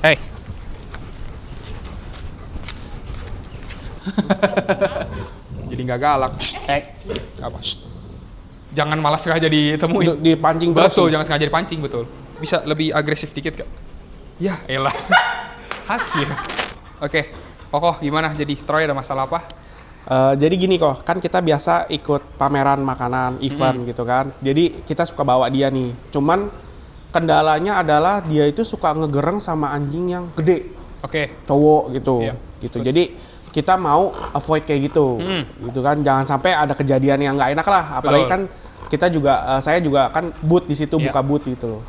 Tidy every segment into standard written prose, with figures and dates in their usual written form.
Hey. Jadi nggak galak. Apa? Jangan malas sengaja ditemuin. Dipancing terus. Betul, jangan sengaja dipancing, betul. Bisa lebih agresif dikit, Kak? Ya, elah. Hakim. Oke. Kokoh, gimana? Jadi, Troy ada masalah apa? Jadi gini kok, kan kita biasa ikut pameran makanan, event gitu kan. Jadi kita suka bawa dia nih. Cuman kendalanya adalah dia itu suka ngegereng sama anjing yang gede. Oke. Cowok gitu. Iya. Gitu. Jadi kita mau avoid kayak gitu. Gitu kan. Jangan sampai ada kejadian yang nggak enak lah. Apalagi Betul. kan kita juga saya juga kan booth di situ, Iya. buka booth gitu loh.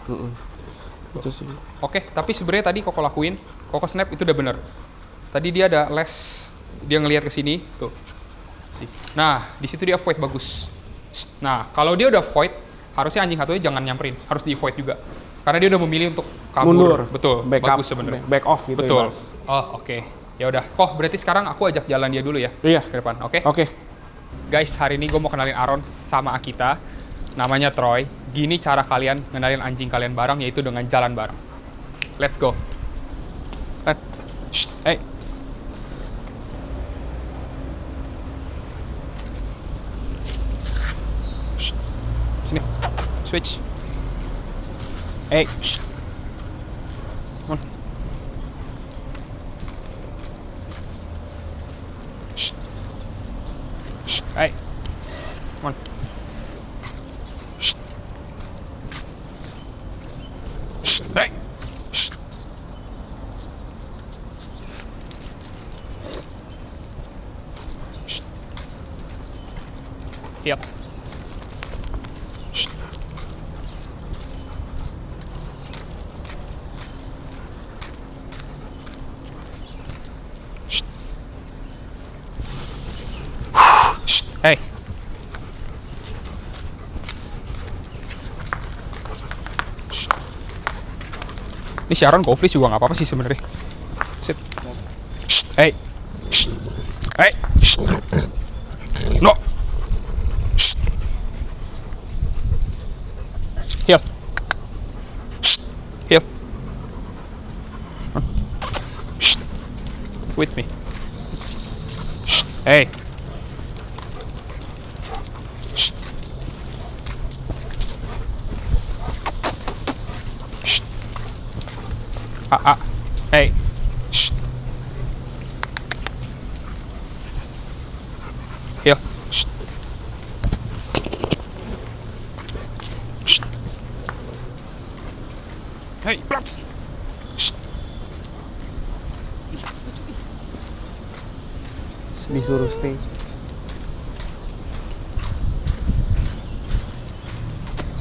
Itu sih. Oke, tapi sebenarnya tadi Koko lakuin, Koko snap itu udah bener. Tadi dia ada les, dia ngelihat ke sini, tuh. Nah, di situ dia avoid bagus. Nah, kalau dia udah avoid, harusnya anjing satunya jangan nyamperin, harus di avoid juga. Karena dia udah memilih untuk kabur. Mundur. Betul, Back up, bagus sebenarnya. back off gitu. Betul. Ya, Oh, oke. Ya udah. Kok berarti sekarang aku ajak jalan dia dulu ya? Iya. Ke depan, oke? Oke. Guys, hari ini gue mau kenalin Aaron sama Akita. Namanya Troy. Gini cara kalian ngenalin anjing kalian bareng, yaitu dengan jalan bareng. Let's go. Hey. Sini. Switch. Hey. Come on. Hey. Come on. Hey. Yep. Hey. Ini si Aaron go freeze juga nggak apa-apa sih sebenarnya. Sit. Hey. Hey. No. Heel. Heel. With me. Hey. Hey. Heel. Hey, plaks. Disuruh stay.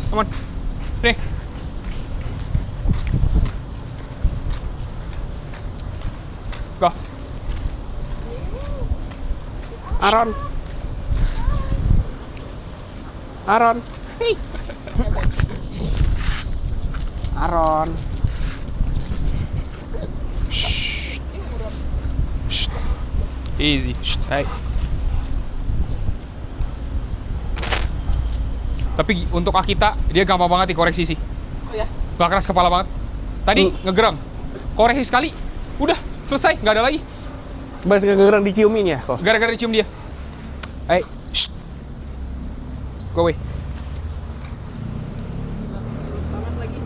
Come on. Nih. Go. Aaron. Aaron. Hey. Aaron. Easy. Hey. Tapi untuk Akita, dia gampang banget dikoreksi sih. Oh ya? Gak keras kepala banget. Tadi ngegerang. Koreksi sekali. Udah, selesai. Nggak ada lagi. Bas kegerang diciumin ya kok. Gara-gara dicium dia. Hey. Go away. Banget lagi.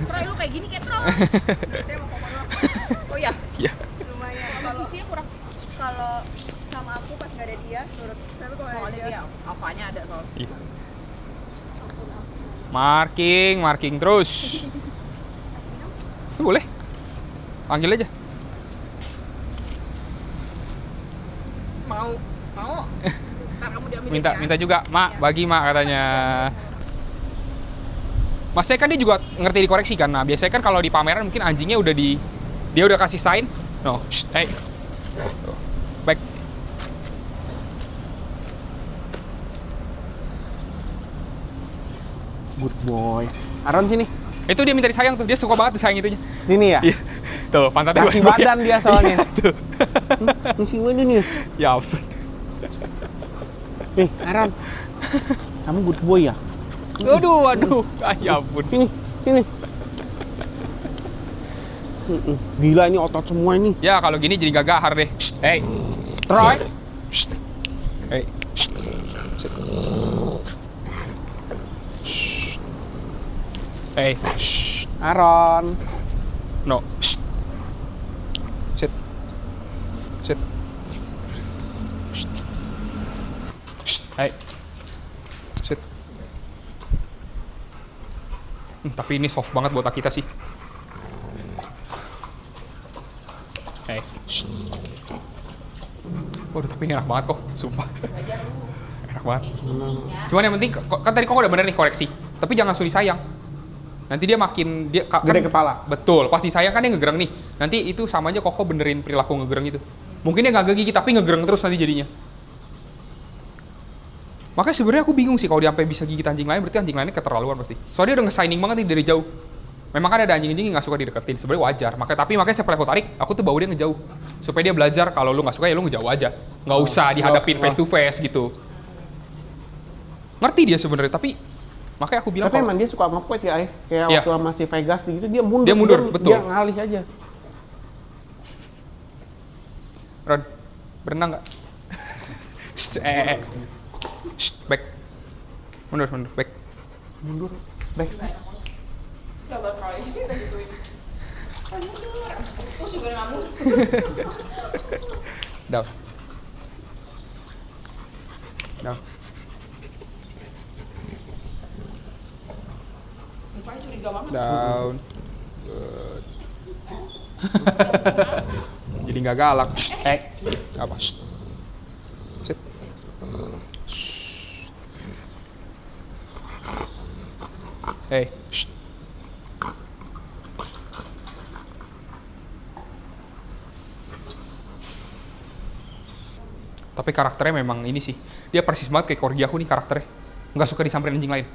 Troy lu kayak gini kayak Troy. Saya mau ngomong doang. Oh ya? Iya. Lumayan. Kalau cucinya kurang. Kalau sama aku pas nggak ada dia, nurut. Tapi kalau ada dia, apanya ada soal. Iya. Marking terus. Boleh. Panggil aja. Mau. Ntar kamu diambil Minta juga, Mak, bagi Mak katanya. Mas saya kan dia juga ngerti dikoreksi kan. Nah, biasanya kan kalau di pameran mungkin anjingnya udah dia udah kasih sign. No, hey. Back. Good boy. Aaron sini. Itu dia minta disayang tuh. Dia suka banget disayang itunya. Sini ya. Iya. Tuh, pantatnya Kasih banyak. badan dia soalnya. Tuh. Kasih badan ya. Ya ampun. Aaron. Kamu good boy ya? Aduh. Ya ampun. Sini. Gila ini otot semua ini. Ya kalau gini jadi gak gahar deh. Hey. Troy. Hey. Hey. Aaron. No. Sit. Sit. Hey. Sit. Tapi ini soft banget buat kita sih. Hey. Waduh, tapi ini enak banget kok, sumpah. Enak banget. Cuman yang penting, kan tadi kok udah bener nih koreksi. Tapi jangan langsung disayang. Nanti dia makin Gede kepala. Betul, pas disayang kan dia ngegereng nih. Nanti itu sama aja Koko benerin perilaku ngegereng itu. Mungkin dia nggak gigit tapi ngegereng terus nanti jadinya. Makanya sebenarnya aku bingung sih kalau dia sampai bisa gigit anjing lain, berarti anjing lainnya keterlaluan pasti. Soalnya dia udah nge-signing banget nih dari jauh. Memang kan ada anjing-anjing yang nggak suka dideketin, sebenarnya wajar. Makanya setelah aku tarik, aku tuh bawa dia ngejauh. Supaya dia belajar kalau lu nggak suka ya lu ngejauh aja. Nggak usah dihadapin face to face gitu. Ngerti dia sebenarnya, tapi makanya aku bilang Tapi emang dia suka nge-fight ya, kayak Iya. waktu sama si Vegas gitu dia mundur. Dia mundur, betul. Dia ngalih aja. Ron, berenang nggak? Back. Mundur, back. Mundur. Backside. Coba Troy kita gituin. Mundur. Terus juga nggak mundur. Down. Down. Mukanya curiga banget. Down. Good. Jadi nggak galak. Apa? Sit. Hey. Tapi karakternya memang ini sih. Dia persis banget kayak Corgi aku nih karakternya. Nggak suka disamperin anjing lain.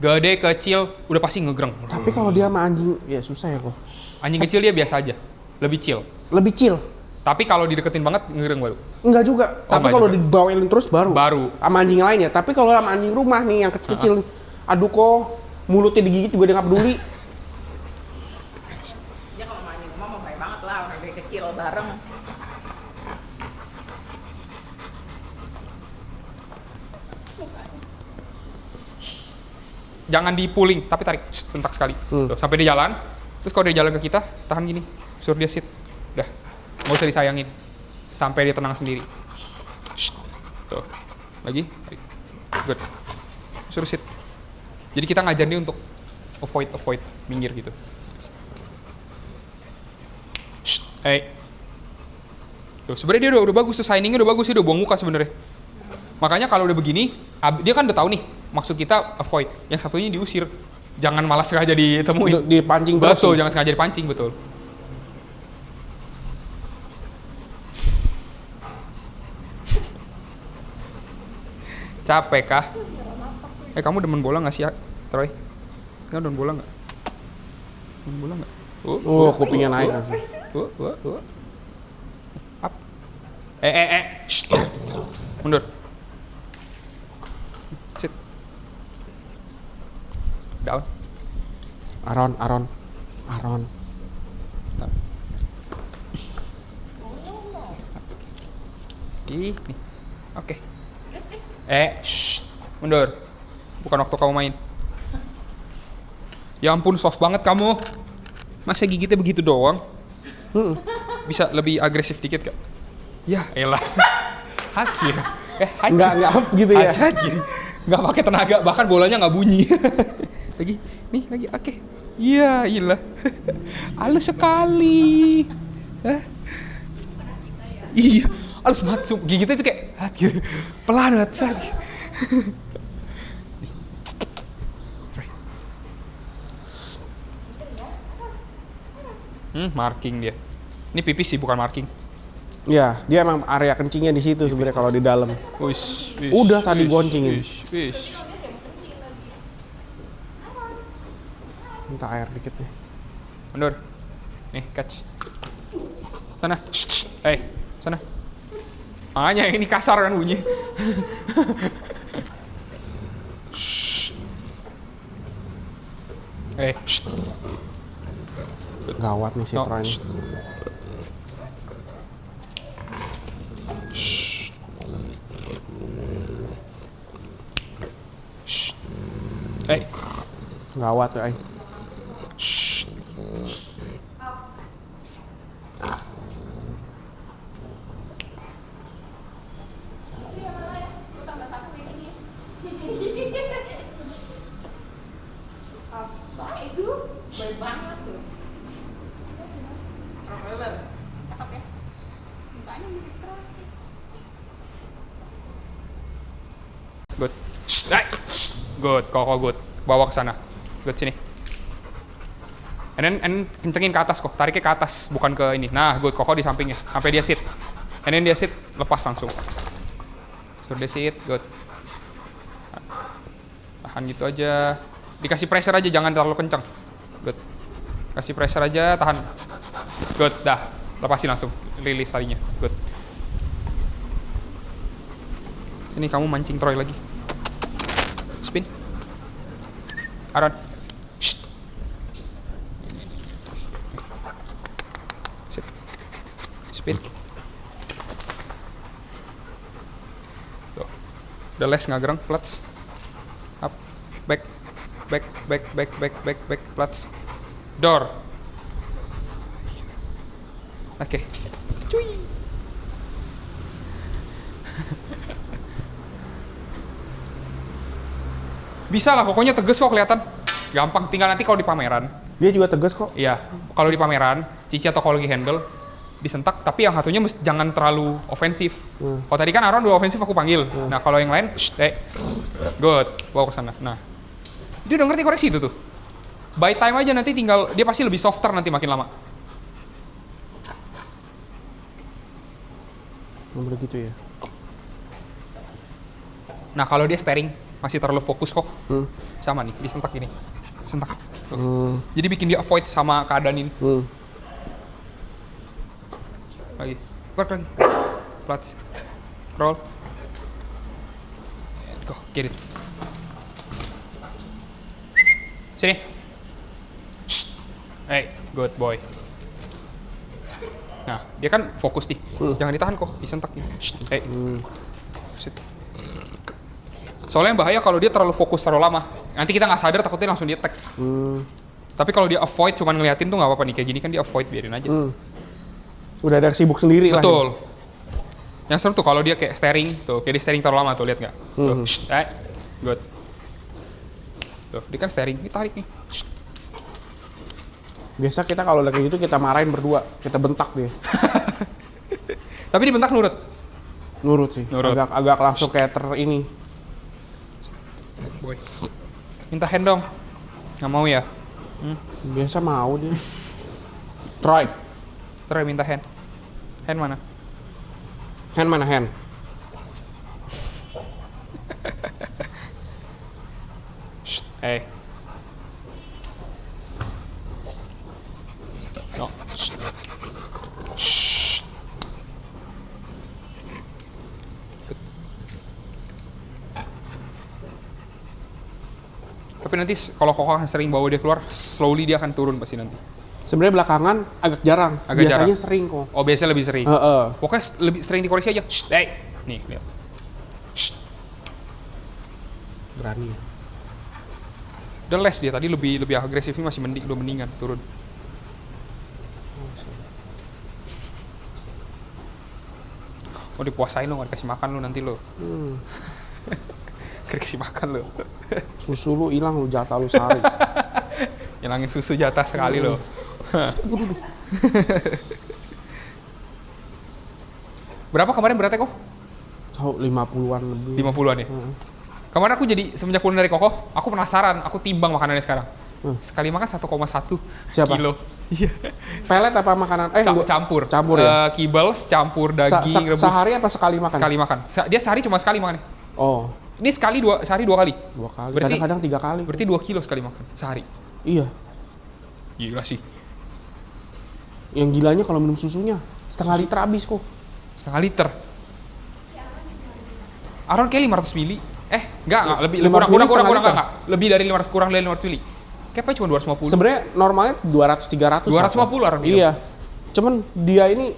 Gede, kecil, udah pasti ngegreng. Tapi kalau dia sama anjing, ya susah ya kok. Anjing kecil dia biasa aja. Lebih chill. Lebih chill. Tapi kalau dideketin banget ngegreng baru. Enggak juga. Tapi enggak kalau juga. dibawain terus baru. Baru. Sama anjing lain ya. Tapi kalau sama anjing rumah nih yang kecil-kecil, aduh kok mulutnya digigit juga dia nggak peduli. Dia kalau main di rumah mau baik banget lah, orang dari kecil bareng. Jangan dipuling, tapi tarik sentak sekali. Tuh, sampai dia jalan. Terus kalau dia jalan ke kita, tahan gini. Suruh dia sit. Udah. Nggak usah disayangin. Sampai dia tenang sendiri. Tuh. Lagi. Tarik. Good. Suruh sit. Jadi kita ngajarin dia untuk avoid, minggir gitu. Hey. Tuh, sebenarnya dia udah bagus tuh, signingnya udah bagus, dia udah buang muka sebenarnya. Makanya kalau udah begini, dia kan udah tahu nih, maksud kita avoid. Yang satunya diusir. Jangan malas sengaja ditemuin. Dipancing terus. Betul, jangan sengaja dipancing, betul. Capek kah? Kamu demen bola nggak sih, Troy? Kamu demen bola nggak? Demen bola nggak? Kupingnya naik. Up. Shh. Mundur. Sit. Down. Aaron. Down. Nih. Oke. Shh. Mundur. Bukan waktu kamu main. Ya ampun, soft banget kamu. Masa gigitnya begitu doang? Bisa lebih agresif dikit gak? Ya elah. Hakir. Enggak up gitu ya. Hakir. Nggak pakai tenaga, bahkan bolanya nggak bunyi. lagi, oke. Iya, iyalah. Halus sekali. Iya, halus banget. Gigitnya tuh kayak gitu. Pelan banget. Marking dia. Ini pipis sih, bukan marking. Ya, dia emang area kencingnya di situ sebenarnya kalau di dalam. Udah tadi goncingin. Minta air dikit nih. Mundur. Nih, catch. Sana. Sana. Makanya ini kasar kan bunyi. Gawat nih si No. Troy ini. Hey. Gawat ya. Baik banget tuh. Cakep ya. Mukanya mirip terakhir. Good. Good, Koko good. Bawa ke sana. Good, sini. And then kencengin ke atas kok. Tariknya ke atas, bukan ke ini. Nah, good. Koko di sampingnya. Sampai dia sit. And then dia sit, lepas langsung. Suruh dia sit, good. Tahan gitu aja. Dikasih pressure aja, jangan terlalu kenceng. Good. Kasih pressure aja, tahan. Good, dah. Lepasin langsung. Rilis talinya. Good. Sini kamu mancing Troy lagi. Spin. Aaron. Shh. Sit. Spin. Tuh. Udah les nggak gerang, plats. Up. Back. Back, plats. Door. Oke. Cuy. Bisa lah, pokoknya tegas kok kelihatan. Gampang, tinggal nanti kalau di pameran. Dia juga tegas kok. Iya, kalau di pameran, Cici atau kalau lagi handle, disentak, tapi yang satunya jangan terlalu ofensif. Kalau tadi kan Aaron udah ofensif, aku panggil. Nah, kalau yang lain, good, bawa ke sana. Nah, dia udah ngerti koreksi itu tuh. By time aja nanti tinggal, dia pasti lebih softer nanti makin lama. Bener gitu ya. Nah, kalau dia staring, masih terlalu fokus kok. Sama nih, disentak gini. Sentak. Tuh. Jadi bikin dia avoid sama keadaan ini. Lagi. Work lagi. Plats. Scroll. Go, get it. Sini. Hey, good boy. Nah, dia kan fokus nih. Jangan ditahan kok, disentak nih. Hey. Sit. Soalnya yang bahaya kalau dia terlalu fokus terlalu lama. Nanti kita nggak sadar takutnya langsung di attack. Tapi kalau dia avoid cuman ngeliatin tuh nggak apa-apa nih. Kayak gini kan dia avoid, biarin aja. Udah ada sibuk sendiri lah. Betul. Yang seru tuh kalau dia kayak staring tuh, kayak dia staring terlalu lama tuh, lihat nggak? Tuh, good. Tuh, dia kan staring, ditarik nih. Biasa kita kalau lagi gitu kita marahin berdua, kita bentak dia. Tapi dibentak nurut. Nurut sih. Nurut. Agak langsung kayak ini. Boy. Minta hand dong. Nggak mau ya? Biasa mau dia. Troy. Troy minta hand. Hand mana? Hand mana hand? Hey. No. Tapi nanti kalau Koko sering bawa dia keluar, slowly dia akan turun pasti nanti. Sebenarnya belakangan agak jarang. Agak Biasanya jarang. sering kok. Oh, biasanya lebih sering. Heeh. Pokoknya lebih sering dikoreksi aja. Hey. Nih, lihat. Berani. Udah les dia tadi lebih agresif, ini masih mending, udah mendingan turun. Oh, dipuasain lo, gak dikasih makan lo nanti lo. Gak dikasih makan lo. Susu lu hilang lu, jatah lu sehari. Hilangin susu jatah sekali lo. Berapa kemarin beratnya kok? Tahu 50-an lebih. 50-an ya? Kemarin aku jadi, semenjak pulang dari Koko, aku penasaran, aku timbang makanannya sekarang. Sekali makan 1,1 Siapa? kilo. Iya. Pelet apa makanan? Campur. Campur ya? Kibbles, campur daging, rebus. Sehari apa sekali makan? Sekali makan. Dia sehari cuma sekali makan. Oh. Ini sehari 2 kali. 2 kali. Berarti- Kadang-kadang 3 kali. Berarti 2 kilo sekali makan sehari. Iya. Gila sih. Yang gilanya kalau minum susunya setengah liter habis kok. Setengah liter. Aaron kayak 500 mili. Enggak, lebih 500 kurang, mili setengah liter. enggak. Lebih dari 500, kurang dari 500 mili. Capnya cuma 250. Sebenarnya normalnya 200-300. 250 orang bilang. Iya. Cuman dia ini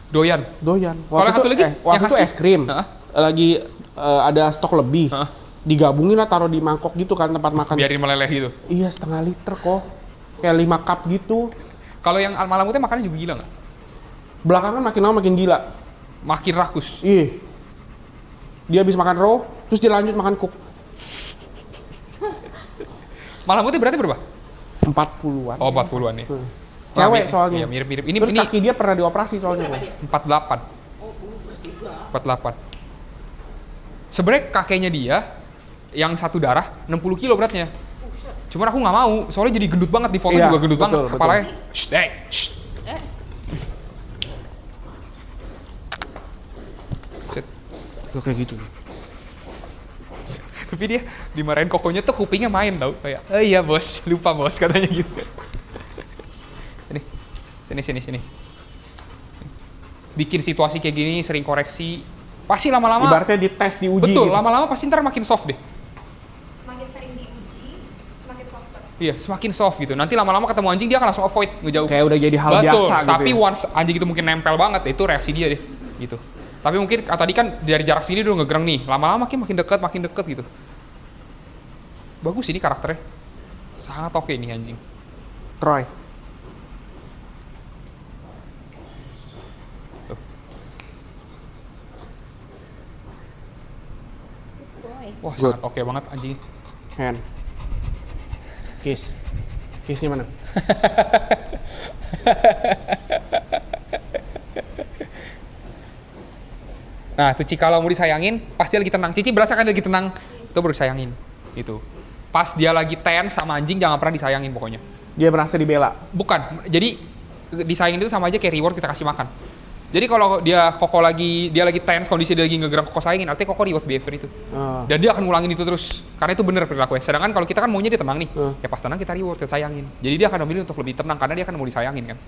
Doyan. Kalau yang satu lagi, waktu yang itu husky? es krim. Heeh. Lagi ada stok lebih. Heeh. Digabungin lah, taruh di mangkok gitu kan tempat makan. Biarin meleleh gitu. Iya, setengah liter kok. Kayak 5 cup gitu. Kalau yang Malamute makannya juga gila nggak? Belakangan makin lama makin gila. Makin rakus. Iya. Dia habis makan raw, terus dia lanjut makan cook. Malamute berarti berapa? 40-an. Oh, 40-an nih. Cewek soalnya. Iya, mirip-mirip. Ini Terus kaki dia pernah dioperasi soalnya. 48. 48. Sebenarnya kakeknya dia yang satu darah 60 kilo beratnya. Cuman aku nggak mau, soalnya jadi gendut banget di foto Iya, juga gendut banget betul. kepalanya. Shh, shh. Shit. Kayak gitu. Tapi dia dimarahin kokonya tuh kupingnya main tau kayak, oh iya bos, lupa bos katanya gitu. Sini. Bikin situasi kayak gini, sering koreksi, pasti lama-lama. Ibaratnya dites, diuji. Betul, gitu. lama-lama pasti ntar makin soft deh. Semakin sering diuji, semakin softer. Iya, semakin soft gitu. Nanti lama-lama ketemu anjing dia akan langsung avoid, ngejauh. Kayak udah jadi hal Betul, biasa gitu. tapi ya. once anjing itu mungkin nempel banget, itu reaksi dia deh, gitu. Tapi mungkin tadi kan dari jarak sini dia udah ngegereng nih, lama-lama makin deket gitu. Bagus ini karakternya, sangat oke nih anjing. Troy. Wah, sangat oke banget anjing. Hand. Kiss. Kissnya mana? Nah, tuh Cici kalau mau disayangin, pasti lagi tenang. Cici berasa kan lagi tenang, itu baru disayangin. Gitu. Pas dia lagi tense sama anjing, jangan pernah disayangin pokoknya. Dia merasa dibela. Bukan, jadi disayangin itu sama aja kayak reward kita kasih makan. Jadi kalau dia lagi tense, kondisi dia lagi ngegerak koko sayangin, artinya koko reward behavior itu. Dan dia akan ngulangin itu terus, karena itu bener perilakunya. Sedangkan kalau kita kan maunya dia tenang nih, ya pas tenang kita reward, kita sayangin. Jadi dia akan memilih untuk lebih tenang, karena dia akan mau disayangin kan.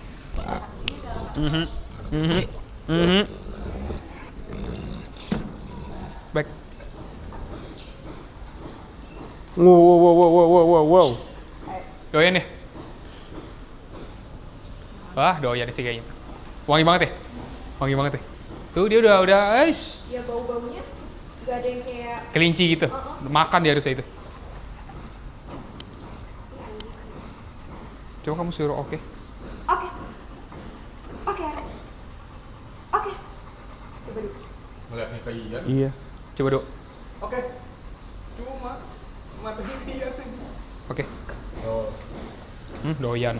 Baik. Wow. Doyan ya? Wah, doyan sih kayaknya. Wangi banget ya? Tuh dia udah, Ya bau-baunya nggak ada yang kayak kelinci gitu. Makan dia harusnya itu. Coba kamu suruh oke. Oke. Aaron. Oke. Coba dulu. Melihatnya kayak iya. Iya. Coba dok. Oke. Cuma matanya iya. Oke. Oh. Doyan.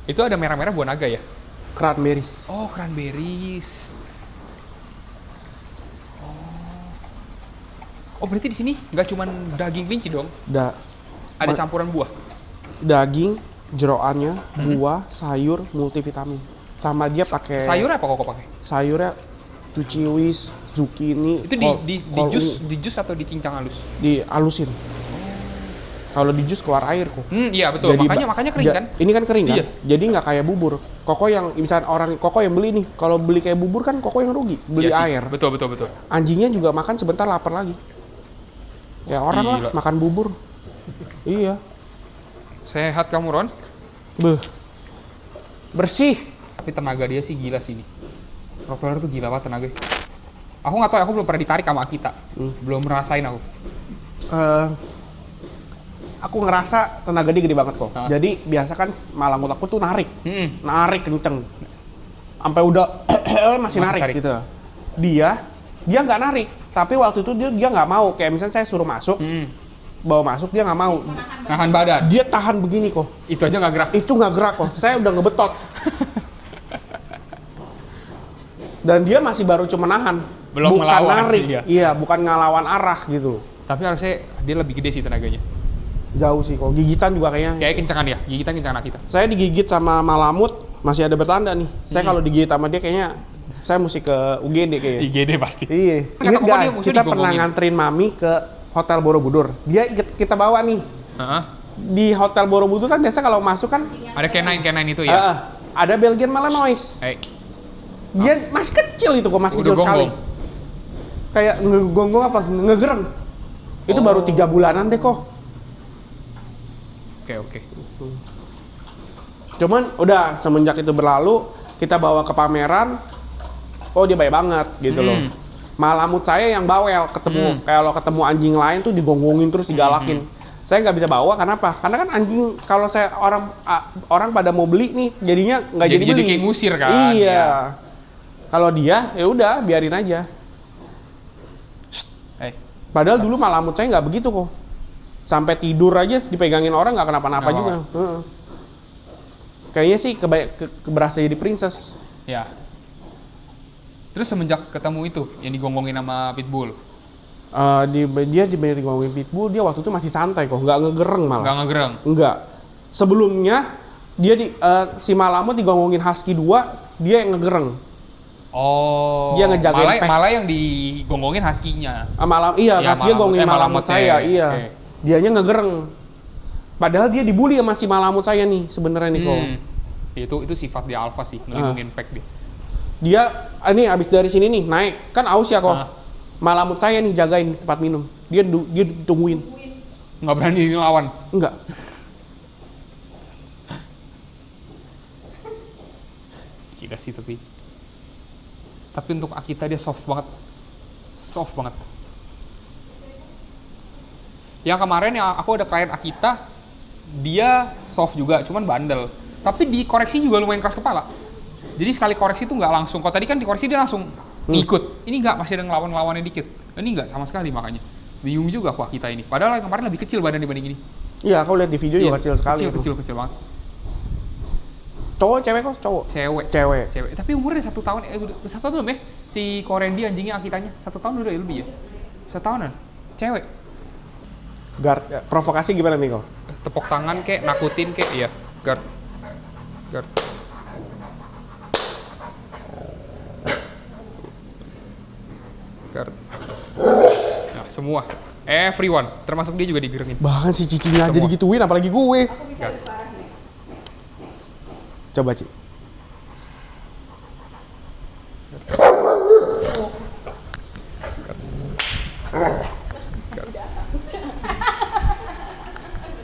Itu ada merah-merah buah naga ya? Cranberries. Oh, cranberries. Oh, berarti di sini nggak cuma daging kelinci dong? Ada campuran buah. Daging, jeroannya, buah, sayur, multivitamin. Sama dia pakai Sayur apa kok pakai? sayurnya cuciwis, zucchini. Itu di jus atau dicincang halus? Dihalusin. Kalau di jus keluar air kok. Iya betul. Jadi Makanya kering kan? Ini kan kering kan? Iya. Jadi nggak kayak bubur. Koko yang misalnya koko yang beli nih, kalau beli kayak bubur kan koko yang rugi, beli Iya sih. air. Betul. Anjingnya juga makan sebentar lapar lagi. Kayak orang lah Gila. makan bubur. Iya. Sehat kamu Ron? Beuh. Bersih. Tapi tenaga dia sih gila sih nih. Rottweiler tuh gila banget tenaganya. Aku nggak tahu, aku belum pernah ditarik sama Akita. Belum merasain aku. Aku ngerasa tenaga dia gede banget kok. Hah? Jadi biasa kan malang aku tuh narik Mm-mm. kenceng. Sampai udah masih narik tarik. gitu. Dia nggak narik, tapi waktu itu dia nggak mau. Kayak misalnya saya suruh masuk, bawa masuk dia nggak mau. Nahan badan. Dia tahan begini kok. Itu aja nggak gerak. Itu nggak gerak kok. Saya udah ngebetot. Dan dia masih baru cuma nahan, Belum bukan ngelawan, narik. iya. Iya, bukan ngelawan arah gitu. Tapi harusnya dia lebih gede sih tenaganya. Jauh sih kok. Gigitan juga kayaknya. Kayak kencangan ya, kencangan Akita. Saya digigit sama malamut masih ada bertanda nih. Saya kalau digigit sama dia kayaknya Saya mesti ke UGD kayaknya. IGD pasti. Iya. Kata Ingat Koko gak? dia musuh Kita pernah digongongin. nganterin Mami ke Hotel Borobudur. Dia kita bawa nih. Heeh. Di Hotel Borobudur kan biasa kalau masuk kan Ada canine itu ya. ada Belgian Malinois. Dia masih kecil itu kok, masih Udah kecil sekali. gonggong. Kayak ngegonggong apa? Ngegereng. Itu baru 3 bulanan deh kok. Oke. Cuman udah semenjak itu berlalu, kita bawa ke pameran, oh dia baik banget gitu loh. Malamut saya yang bawel, kalau ketemu anjing lain tuh digonggongin terus digalakin. Saya nggak bisa bawa, kenapa? Karena kan anjing kalau saya orang pada mau beli nih, jadinya nggak jadi beli. Jadi kayak ngusir kan. Iya. Ya. Kalau dia ya udah biarin aja. Padahal dulu malamut saya nggak begitu kok. Sampai tidur aja dipegangin orang nggak kenapa-napa Nggak juga. Kayaknya sih berasa jadi princess. Ya. Terus semenjak ketemu itu yang digonggongin sama pitbull, Dia dibanding ngomongin pitbull, dia waktu itu masih santai kok, nggak ngegereng malah. nggak ngegereng. Enggak. Sebelumnya dia si Malamut digonggongin husky 2, dia yang ngegereng. Oh. Dia ngejagain malah yang digonggongin husky-nya. Iya, Ya, husky gonggongin Malamut Malamutnya, saya, iya. oke. Dianya ngegereng. Padahal dia dibully sama si Malamut saya nih sebenarnya nih kok. Itu sifat dia alpha sih, ngelindungin pack dia. Dia ini abis dari sini nih naik, kan aus ya kok. Malamut saya nih jagain tempat minum. Dia ditungguin. Nggak berani ngelawan. Enggak. Gila sih tapi untuk Akita dia soft banget. Yang kemarin yang aku ada klien Akita, dia soft juga, cuman bandel. Tapi dikoreksi juga lumayan keras kepala. Jadi sekali koreksi tuh nggak langsung. Kalau tadi kan dikoreksi dia langsung ngikut. Ini nggak, masih ada ngelawan-ngelawannya dikit. Ini nggak sama sekali makanya. Bingung juga aku Akita ini. Padahal yang kemarin lebih kecil badan dibanding ini. Iya, aku lihat di video juga kecil sekali. Kecil banget. Cowok, cewek kok? Cowok. Cewek. Tapi umurnya 1 tahun. Udah 1 tahun belum ya? Si Korendi anjingnya Akitanya 1 tahun udah lebih ya? 1 tahunan. Cewek. Guard, provokasi gimana nih kok? Tepuk tangan kek, nakutin kek, iya. Guard. Nah, semua. Everyone, termasuk dia juga digerengin. Bahkan si cicinya aja digituin, apalagi gue. Aku bisa parahnya. Coba, Ci.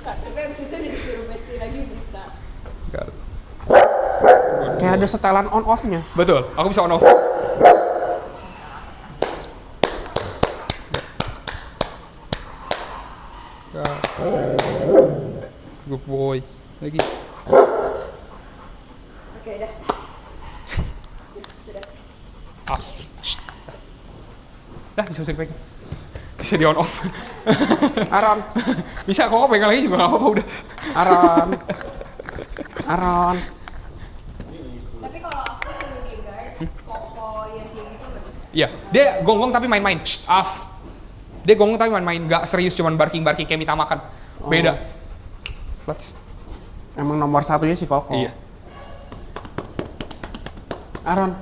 Tapi abis itu udah disuruh pasti lagi bisa. Kayak ada setelan on off-nya. Betul, aku bisa on off. Good boy. Lagi. Oke, dah. Off. Dah, bisa dipegang. Bisa di on off. Aron. Bisa kok pegang lagi juga nggak apa-apa udah. Aron. Tapi kalau aku suruh di guard, Koko yang kayak gitu nggak bisa. Iya, dia gonggong tapi main-main. Off. Dia gonggong tapi main-main, nggak serius cuman barking-barking kayak minta makan. Beda. Let's. Emang nomor 1-nya si Koko. Iya. Aron.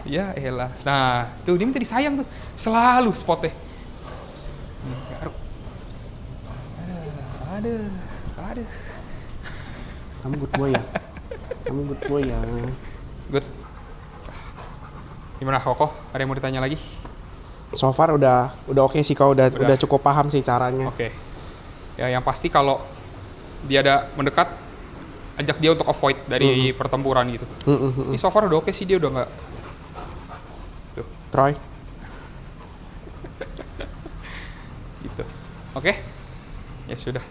Ya elah. Nah, tuh dia minta disayang tuh. Selalu spotnya. Aduh. Kamu good boy ya. Good. Gimana Koko? Ada yang mau ditanya lagi? So far udah oke sih kau udah cukup paham sih caranya. Oke. Ya yang pasti kalau dia ada mendekat, ajak dia untuk avoid dari pertempuran gitu. Ini so far udah oke sih, dia udah nggak. Tuh. Troy. Gitu. Oke. Ya sudah.